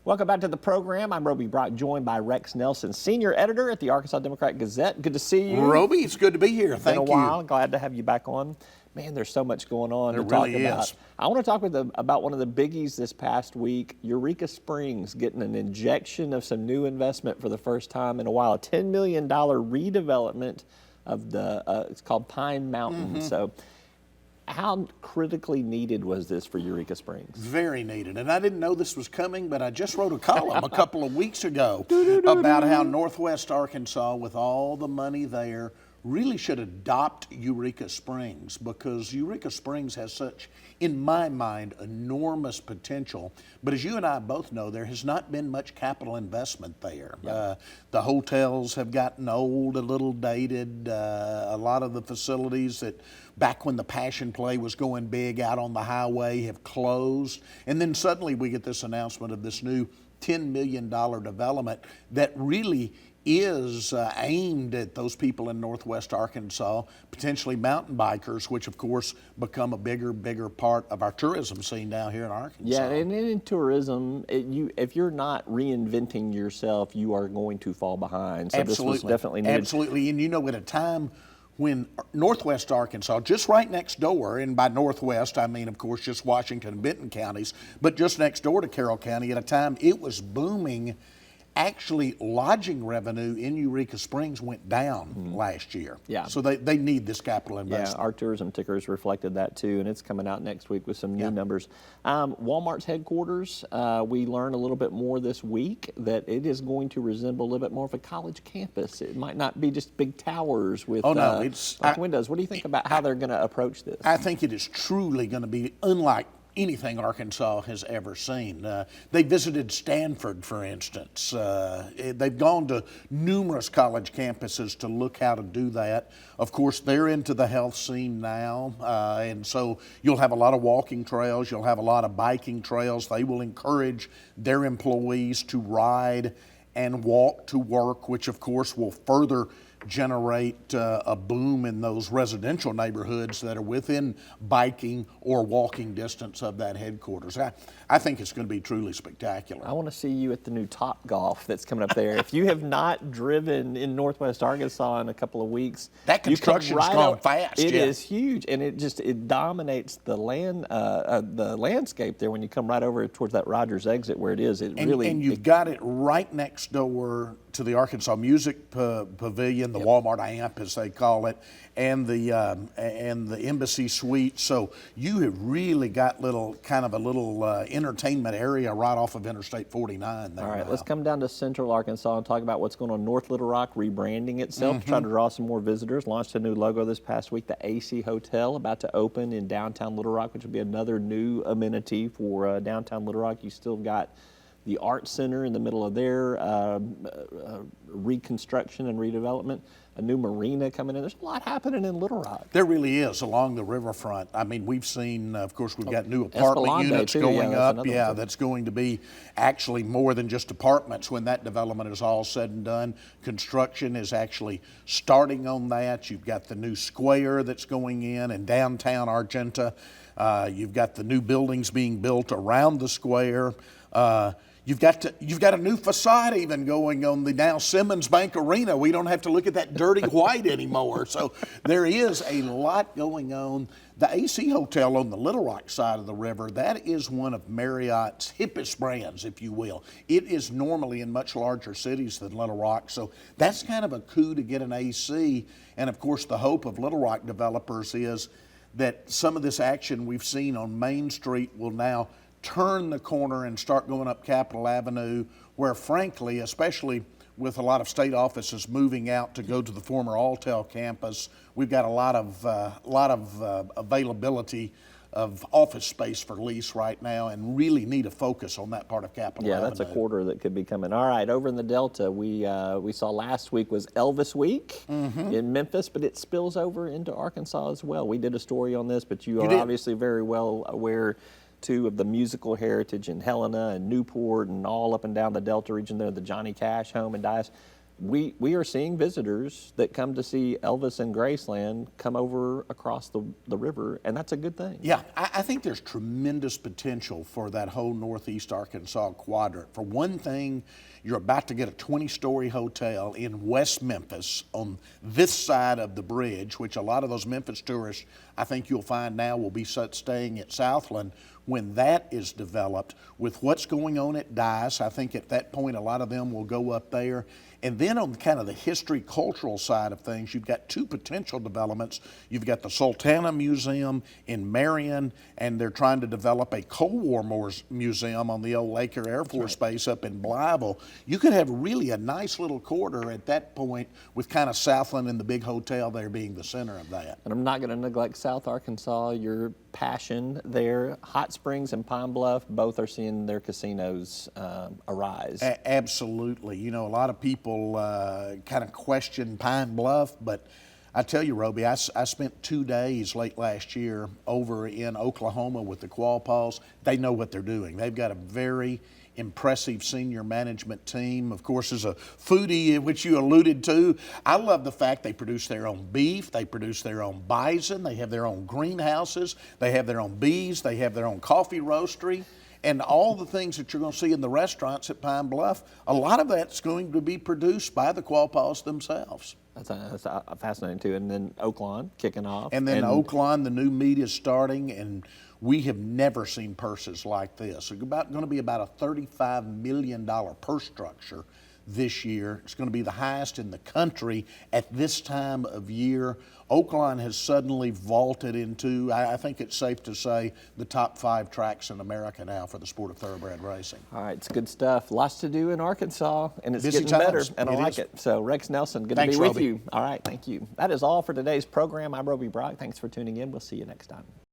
Welcome back to the program. I'm Roby Brock, joined by Rex Nelson, senior editor at the Arkansas Democrat-Gazette. Good to see you. Roby, it's good to be here. Thank you. Been a while. Glad to have you back on. Man, there's so much going on to talk about. I want to talk about one of the biggies this past week, Eureka Springs getting an injection of some new investment for the first time in a while. A $10 million redevelopment of it's called Pine Mountain. So how critically needed was this for Eureka Springs? Very needed. And I didn't know this was coming, but I just wrote a column a couple of weeks ago about how Northwest Arkansas, with all the money there, really should adopt Eureka Springs, because Eureka Springs has such, in my mind, enormous potential. But as you and I both know, there has not been much capital investment there. Yeah. The hotels have gotten old, a little dated. A lot of the facilities that back when the Passion Play was going big out on the highway have closed. And then suddenly we get this announcement of this new $10 million development that really is aimed at those people in Northwest Arkansas, potentially mountain bikers, which of course become a bigger part of our tourism scene down here in Arkansas. Yeah, and in tourism, if you're not reinventing yourself, you are going to fall behind. So Absolutely. This was definitely needed. Absolutely, and you know, at a time when Northwest Arkansas, just right next door, and by Northwest I mean, of course, just Washington and Benton counties, but just next door to Carroll County, at a time it was booming. Actually, lodging revenue in Eureka Springs went down last year. Yeah. So they need this capital investment. Yeah, our tourism tickers reflected that too, and it's coming out next week with some new numbers. Walmart's headquarters, we learned a little bit more this week that it is going to resemble a little bit more of a college campus. It might not be just big towers with windows. What do you think about how they're going to approach this? I think it is truly going to be unlike anything Arkansas has ever seen. They visited Stanford, for instance. They've gone to numerous college campuses to look how to do that. Of course, they're into the health scene now, and so you'll have a lot of walking trails, you'll have a lot of biking trails. They will encourage their employees to ride and walk to work, which of course will further generate a boom in those residential neighborhoods that are within biking or walking distance of that headquarters. I think it's going to be truly spectacular. I want to see you at the new Top Golf that's coming up there. If you have not driven in Northwest Arkansas in a couple of weeks, that construction's gone fast. It is huge, and it dominates the landscape there when you come right over towards that Rogers exit where it is. And you've got it right next door to the Arkansas Music Pavilion, the Walmart Amp as they call it, and the Embassy Suite. So you have really got a little entertainment area right off of Interstate 49 there. All right, now. Let's come down to Central Arkansas and talk about what's going on. North Little Rock rebranding itself to try to draw some more visitors. Launched a new logo this past week. The AC Hotel about to open in downtown Little Rock, which will be another new amenity for downtown Little Rock. You still got the Art Center in the middle of their reconstruction and redevelopment, a new marina coming in. There's a lot happening in Little Rock. There really is along the riverfront. I mean, we've seen, of course, we've got new apartment Escalante units too. going up. Yeah, that's going to be actually more than just apartments when that development is all said and done. Construction is actually starting on that. You've got the new square that's going in downtown Argenta. You've got the new buildings being built around the square. You've got a new facade even going on the now Simmons Bank Arena. We don't have to look at that dirty white anymore. So there is a lot going on. The AC Hotel on the Little Rock side of the river, that is one of Marriott's hippest brands, if you will. It is normally in much larger cities than Little Rock, so that's kind of a coup to get an AC. And of course, the hope of Little Rock developers is that some of this action we've seen on Main Street will now turn the corner and start going up Capitol Avenue, where frankly, especially with a lot of state offices moving out to go to the former Alltel campus, we've got a lot of availability of office space for lease right now, and really need a focus on that part of Capitol Avenue. Yeah, that's a quarter that could be coming. All right, over in the Delta, we saw last week was Elvis Week in Memphis, but it spills over into Arkansas as well. We did a story on this, but you are obviously very well aware too of the musical heritage in Helena and Newport and all up and down the Delta region there, the Johnny Cash home and Dias. we are seeing visitors that come to see Elvis and Graceland come over across the river, and that's a good thing. Yeah, I think there's tremendous potential for that whole Northeast Arkansas quadrant. For one thing, you're about to get a 20-story hotel in West Memphis on this side of the bridge, which a lot of those Memphis tourists, I think you'll find now, will be staying at Southland. When that is developed, with what's going on at Dice, I think at that point a lot of them will go up there. And then on kind of the history, cultural side of things, you've got two potential developments. You've got the Sultana Museum in Marion, and they're trying to develop a Cold War museum on the old Laker Air Force Base up in Blytheville. You could have really a nice little corridor at that point, with kind of Southland and the big hotel there being the center of that. And I'm not going to neglect South Arkansas, your passion there. Hot Springs and Pine Bluff both are seeing their casinos arise. Absolutely. You know, a lot of people kind of question Pine Bluff, but I tell you, Roby, I spent 2 days late last year over in Oklahoma with the Qualpaws. They know what they're doing. They've got a very impressive senior management team. Of course, as a foodie, which you alluded to, I love the fact they produce their own beef, they produce their own bison, they have their own greenhouses, they have their own bees, they have their own coffee roastery. And all the things that you're going to see in the restaurants at Pine Bluff, a lot of that's going to be produced by the Qualpaws themselves. That's fascinating too. And then Oaklawn kicking off. And then Oaklawn, the new meet is starting, and we have never seen purses like this. It's going to be about a $35 million purse structure this year. It's going to be the highest in the country at this time of year. Oaklawn has suddenly vaulted into, I think it's safe to say, the top 5 tracks in America now for the sport of thoroughbred racing. All right, it's good stuff. Lots to do in Arkansas, and it's Busy getting better, times. and I like it. So, Rex Nelson, good to be with you. All right, thank you. That is all for today's program. I'm Roby Brock. Thanks for tuning in. We'll see you next time.